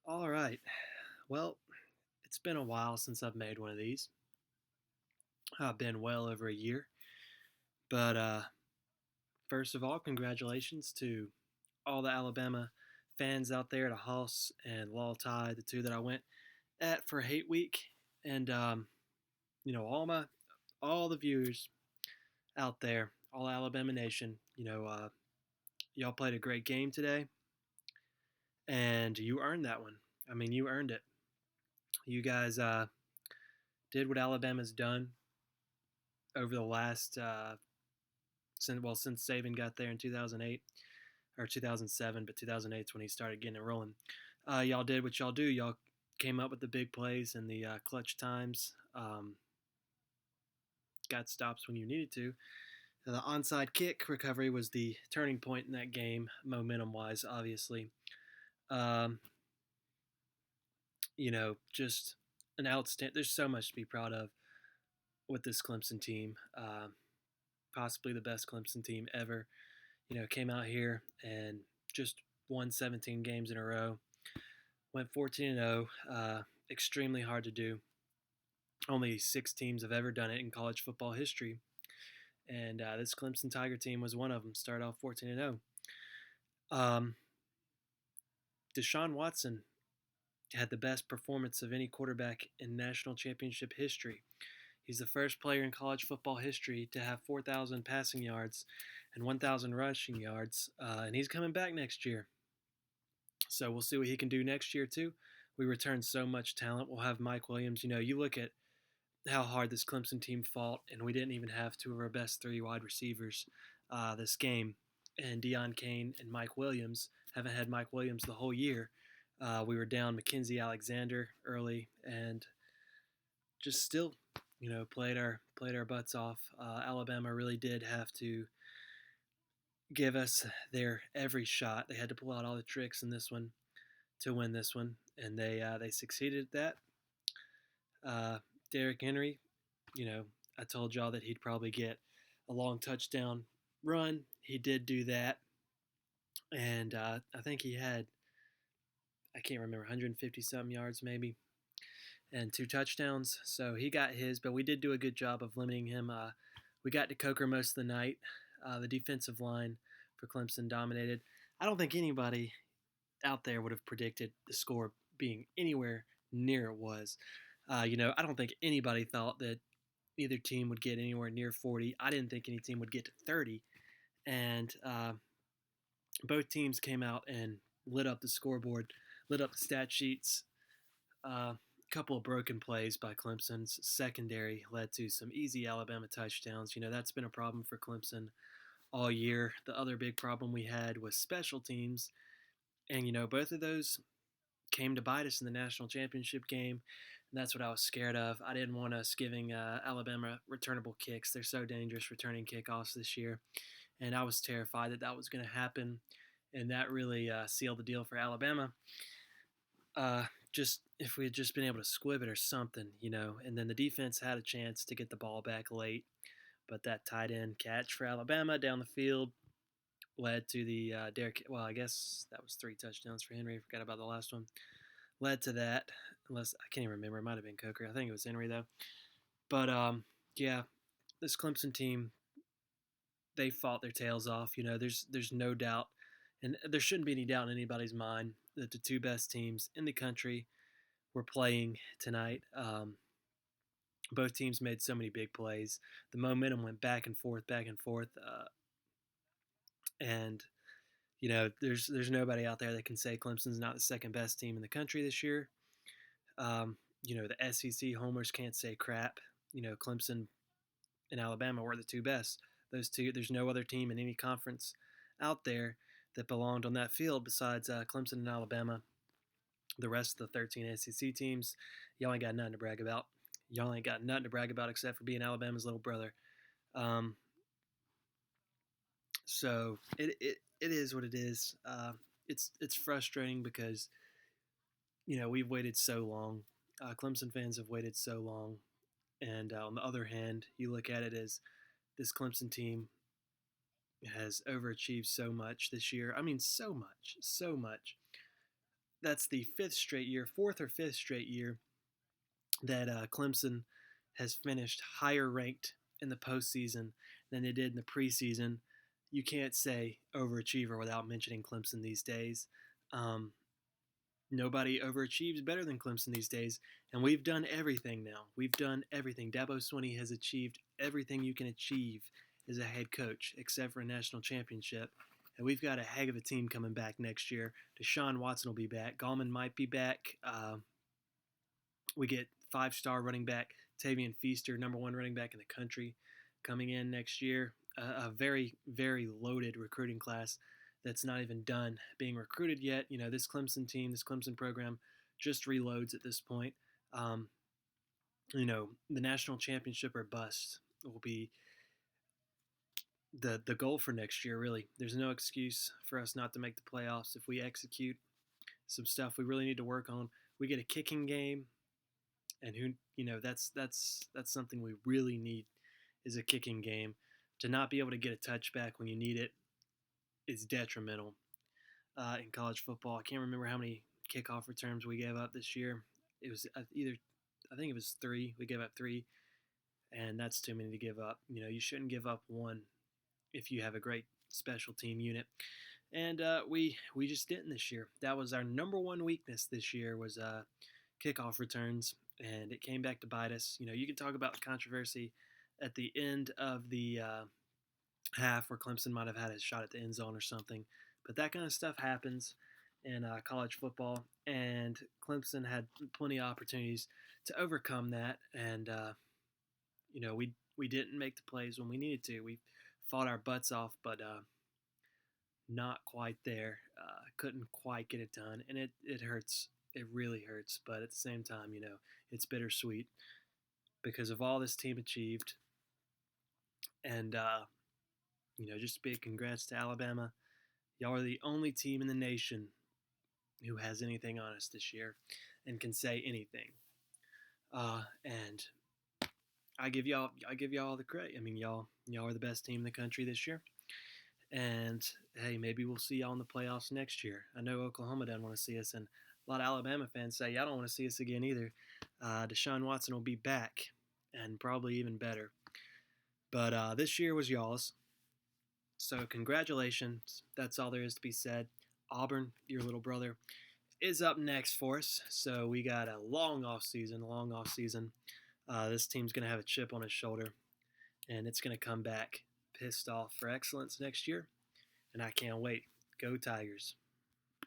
All right. Well, it's been a while since I've made one of these. I've been well over a year. But first of all, congratulations to all the Alabama fans out there, to Hoss and Law Tide, the two that I went at for Hate Week, and all the viewers out there, all Alabama Nation. Y'all played a great game today, and you earned that one. I mean, you earned it. You guys did what Alabama's done over the last since Saban got there in 2008 or 2007, but 2008 is when he started getting it rolling. Y'all did what y'all do. Y'all came up with the big plays and the clutch times. Got stops when you needed to. The onside kick recovery was the turning point in that game, momentum wise, obviously. Um, just an outstanding. There's so much to be proud of with this Clemson team. Possibly the best Clemson team ever. Came out here and just won 17 games in a row. Went 14-0. Extremely hard to do. Only 6 teams have ever done it in college football history. And this Clemson Tiger team was one of them. Started off 14-0. Deshaun Watson had the best performance of any quarterback in national championship history. He's the first player in college football history to have 4,000 passing yards and 1,000 rushing yards, and he's coming back next year. So we'll see what he can do next year, too. We return so much talent. We'll have Mike Williams. You look at how hard this Clemson team fought, and we didn't even have 2 of our best 3 wide receivers this game. And Deion Kane and Mike Williams. Haven't had Mike Williams the whole year. We were down Mackenzie Alexander early, and just still, played our butts off. Alabama really did have to give us their every shot. They had to pull out all the tricks in this one to win this one, and they succeeded at that. Derrick Henry, I told y'all that he'd probably get a long touchdown run. He did do that, and I think he had, I can't remember, 150 something yards maybe, and 2 touchdowns. So he got his, but we did do a good job of limiting him. We got to Coker most of the night. The defensive line for Clemson dominated. I don't think anybody out there would have predicted the score being anywhere near it was. I don't think anybody thought that either team would get anywhere near 40. I didn't think any team would get to 30. And both teams came out and lit up the scoreboard, lit up the stat sheets. Couple of broken plays by Clemson's secondary led to some easy Alabama touchdowns. That's been a problem for Clemson all year. The other big problem we had was special teams. And, both of those came to bite us in the national championship game. And that's what I was scared of. I didn't want us giving Alabama returnable kicks. They're so dangerous returning kickoffs this year. And I was terrified that that was going to happen. And that really sealed the deal for Alabama. Just if we had just been able to squib it or something, And then the defense had a chance to get the ball back late. But that tight end catch for Alabama down the field led to the Derrick. Well, I guess that was 3 touchdowns for Henry. I forgot about the last one. Led to that, unless I can't even remember. It might have been Coker. I think it was Henry though. But yeah, this Clemson team, they fought their tails off. There's no doubt, and there shouldn't be any doubt in anybody's mind that the 2 best teams in the country were playing tonight. Both teams made so many big plays. The momentum went back and forth, and there's nobody out there that can say Clemson's not the second best team in the country this year. The SEC homers can't say crap. Clemson and Alabama were the 2 best. Those 2, there's no other team in any conference out there that belonged on that field besides Clemson and Alabama. The rest of the 13 SEC teams, y'all ain't got nothing to brag about. Y'all ain't got nothing to brag about except for being Alabama's little brother. So it is what it is. It's frustrating because we've waited so long. Clemson fans have waited so long, and on the other hand, you look at it as this Clemson team has overachieved so much this year. I mean, so much. that's the fourth or fifth straight year that Clemson has finished higher ranked in the postseason than they did in the preseason. You can't say overachiever without mentioning Clemson these days. Um, Nobody overachieves better than Clemson these days, and we've done everything now. We've done everything. Dabo Swinney has achieved everything you can achieve as a head coach, except for a national championship. And we've got a heck of a team coming back next year. Deshaun Watson will be back. Gallman might be back. We get five-star running back Tavian Feaster, number one running back in the country, coming in next year. A very, very loaded recruiting class that's not even done being recruited yet. You know, this Clemson team, this Clemson program just reloads at this point. Um, the national championship or bust will be the goal for next year, really. There's no excuse for us not to make the playoffs if we execute some stuff we really need to work on. We get a kicking game, and that's something we really need is a kicking game. To not be able to get a touchback when you need it is detrimental in college football. I can't remember how many kickoff returns we gave up this year. It was I think it was three. We gave up three, and that's too many to give up. You know, you shouldn't give up one if you have a great special team unit. And we just didn't this year. That was our number one weakness this year was kickoff returns, and it came back to bite us. You know, you can talk about the controversy at the end of the half where Clemson might have had a shot at the end zone or something, but that kind of stuff happens in college football, and Clemson had plenty of opportunities to overcome that, and we didn't make the plays when we needed to. We fought our butts off, but not quite there. Couldn't quite get it done, and it hurts. It really hurts, but at the same time, it's bittersweet because of all this team achieved, and just big congrats to Alabama. Y'all are the only team in the nation who has anything on us this year and can say anything. And I give y'all the credit. I mean, y'all are the best team in the country this year. And hey, maybe we'll see y'all in the playoffs next year. I know Oklahoma doesn't want to see us, and a lot of Alabama fans say y'all don't want to see us again either. Deshaun Watson will be back, and probably even better. But this year was y'all's. So congratulations. That's all there is to be said. Auburn, your little brother, is up next for us. So we got a long off season. This team's going to have a chip on its shoulder, and it's going to come back pissed off for excellence next year. And I can't wait. Go Tigers.